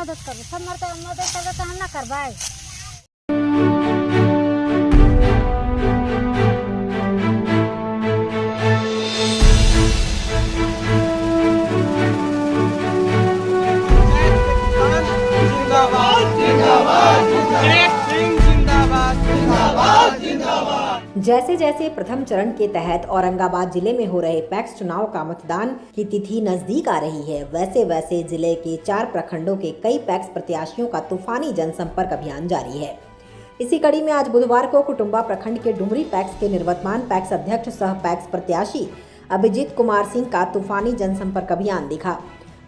मदद कर, सब मदद कर तो हम ना करवाए। जैसे जैसे प्रथम चरण के तहत औरंगाबाद जिले में हो रहे पैक्स चुनाव का मतदान की तिथि नजदीक आ रही है, वैसे वैसे जिले के 4 प्रखंडों के कई पैक्स प्रत्याशियों का तूफानी जनसंपर्क अभियान जारी है। इसी कड़ी में आज बुधवार को कुटुंबा प्रखंड के डुमरी पैक्स के निवर्तमान पैक्स अध्यक्ष सह पैक्स प्रत्याशी अभिजीत कुमार सिंह का तूफानी जनसंपर्क अभियान दिखा,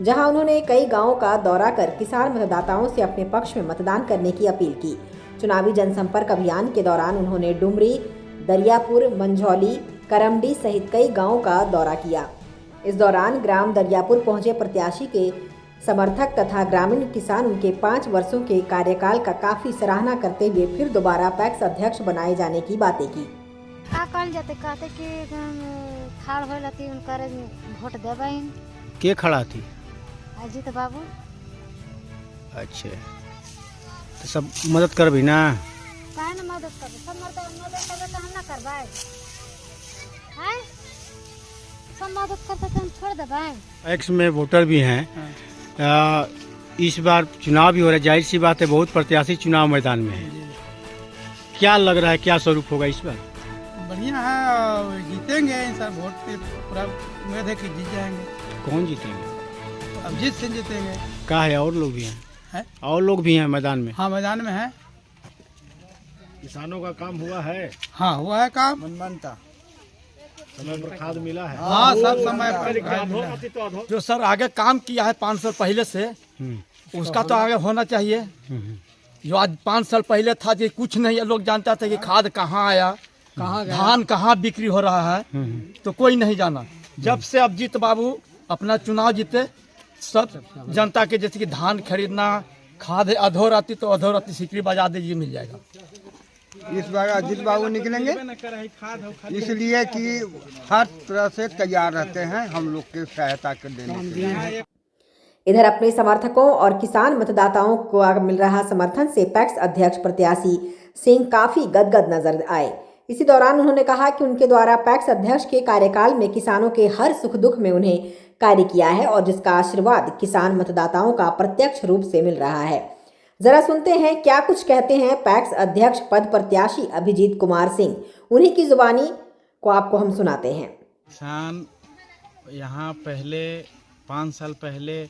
जहां उन्होंने कई गाँवों का दौरा कर किसान मतदाताओं से अपने पक्ष में मतदान करने की अपील की। चुनावी जनसंपर्क अभियान के दौरान उन्होंने डुमरी, दरियापुर, मंझौली, करमडी सहित कई गांवों का दौरा किया। इस दौरान ग्राम दरियापुर पहुंचे प्रत्याशी के समर्थक तथा ग्रामीण किसान उनके 5 वर्षों के कार्यकाल का काफी सराहना करते हुए फिर दोबारा पैक्स अध्यक्ष बनाए जाने की बातें की। कहते कि खाड़ होल थी उनकर वोट देवे। के खड़ा थी? अजीत बाबू। अच्छा, तो सब मदद कर भी ना? काहे ना मदद कर, सब मदद कर तो हम ना करवाए। हैं? सब मदद करते तो हम छोड़ देवे। एक्स में वोटर भी हैं। इस बार चुनाव भी हो रहा है, जाहिर सी बात है बहुत प्रत्याशी चुनाव मैदान में है। क्या लग रहा है, क्या स्वरूप होगा इस बार? बढ़िया है, जीतेंगे सर। वोट पे पूरा उम्मीद है कि जीत जाएंगे। कौन जीतेंगे? अब जीत से जीतेंगे। क्या है, और लोग भी हैं? और लोग भी हैं मैदान में? हाँ, मैदान में है। किसानों का काम हुआ है? हाँ, हुआ है काम। मनमानता समय पर खाद मिला है? हाँ, सब समय पर। जो सर आगे काम किया है 5 साल पहले से, उसका तो आगे होना चाहिए। जो आज 5 साल पहले था कि कुछ नहीं, लोग जानता था कि खाद कहाँ आया, धान कहाँ बिक्री हो रहा है, तो कोई नहीं जाना। जब से अभिजीत बाबू अपना चुनाव जीते, सब जनता के जैसे कि धान खरीदना, खाद अधोराती तो अधोराती सिकरी बाजार दे, ये मिल जाएगा। इस बार अजीत बाबू निकलेंगे, इसलिए कि हर तरह से तैयार रहते हैं हम लोग के सहायता कर देने के लिए। इधर अपने समर्थकों और किसान मतदाताओं को मिल रहा समर्थन से पैक्स अध्यक्ष प्रत्याशी सिंह काफी गदगद नजर आए। इसी दौरान उन्होंने कहा कि उनके द्वारा पैक्स अध्यक्ष के कार्यकाल में किसानों के हर सुख दुख में उन्हें कार्य किया है और जिसका आशीर्वाद किसान मतदाताओं का प्रत्यक्ष रूप से मिल रहा है। जरा सुनते हैं क्या कुछ कहते हैं पैक्स अध्यक्ष पद प्रत्याशी अभिजीत कुमार सिंह। उन्हीं की जुबानी को आपको हम सुनाते हैं। किसान यहाँ पहले 5 साल पहले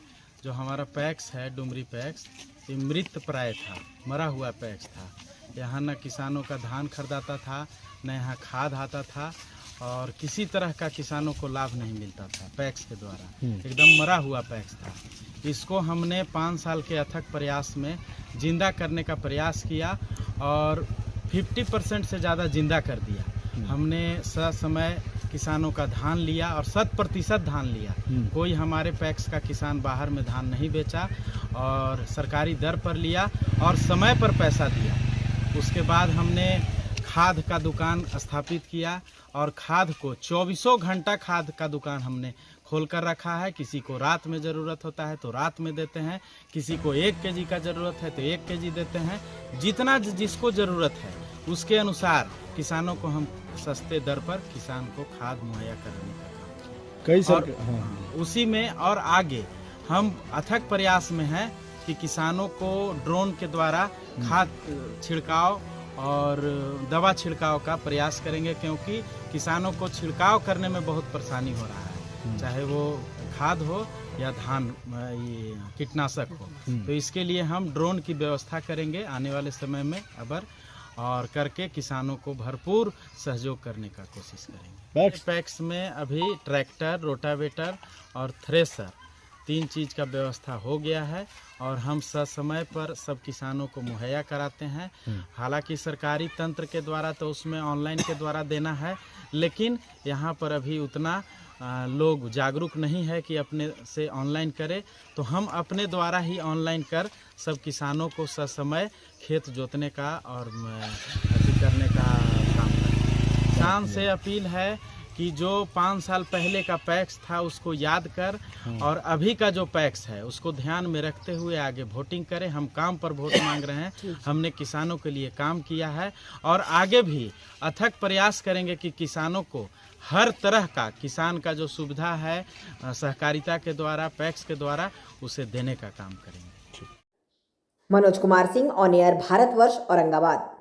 जो हमारा पैक्स है, डुमरी पैक्स, ये मृत प्राय था, मरा हुआ पैक्स था। यहाँ न किसानों का धान खरीदाता था, न यहाँ खाद आता था और किसी तरह का किसानों को लाभ नहीं मिलता था पैक्स के द्वारा। एकदम मरा हुआ पैक्स था। इसको हमने 5 साल के अथक प्रयास में जिंदा करने का प्रयास किया और 50% से ज़्यादा जिंदा कर दिया। हमने समय किसानों का धान लिया और 100% धान लिया। कोई हमारे पैक्स का किसान बाहर में धान नहीं बेचा और सरकारी दर पर लिया और समय पर पैसा दिया। उसके बाद हमने खाद का दुकान स्थापित किया और खाद को 24 घंटा खाद का दुकान हमने खोल कर रखा है। किसी को रात में ज़रूरत होता है तो रात में देते हैं, किसी को 1 केजी का ज़रूरत है तो 1 केजी देते हैं। जितना जिसको ज़रूरत है उसके अनुसार किसानों को हम सस्ते दर पर किसान को खाद मुहैया करने का काम कई और उसी में और आगे हम अथक प्रयास में हैं कि किसानों को ड्रोन के द्वारा खाद छिड़काव और दवा छिड़काव का प्रयास करेंगे, क्योंकि किसानों को छिड़काव करने में बहुत परेशानी हो रहा है, चाहे वो खाद हो या धान ये कीटनाशक हो। तो इसके लिए हम ड्रोन की व्यवस्था करेंगे आने वाले समय में अबर और करके किसानों को भरपूर सहयोग करने का कोशिश करेंगे। पैक्स में अभी ट्रैक्टर, रोटावेटर और थ्रेसर 3 चीज़ का व्यवस्था हो गया है और हम समय पर सब किसानों को मुहैया कराते हैं। हालांकि सरकारी तंत्र के द्वारा तो उसमें ऑनलाइन के द्वारा देना है, लेकिन यहाँ पर अभी उतना लोग जागरूक नहीं है कि अपने से ऑनलाइन करें, तो हम अपने द्वारा ही ऑनलाइन कर सब किसानों को समय खेत जोतने का और करने का काम करें। किसान से अपील है कि जो 5 साल पहले का पैक्स था उसको याद कर और अभी का जो पैक्स है उसको ध्यान में रखते हुए आगे वोटिंग करें। हम काम पर वोट मांग रहे हैं, हमने किसानों के लिए काम किया है और आगे भी अथक प्रयास करेंगे कि किसानों को हर तरह का किसान का जो सुविधा है सहकारिता के द्वारा, पैक्स के द्वारा, उसे देने का काम करेंगे। Manoj Kumar Singh, on air, Bharatvarsh, Aurangabad.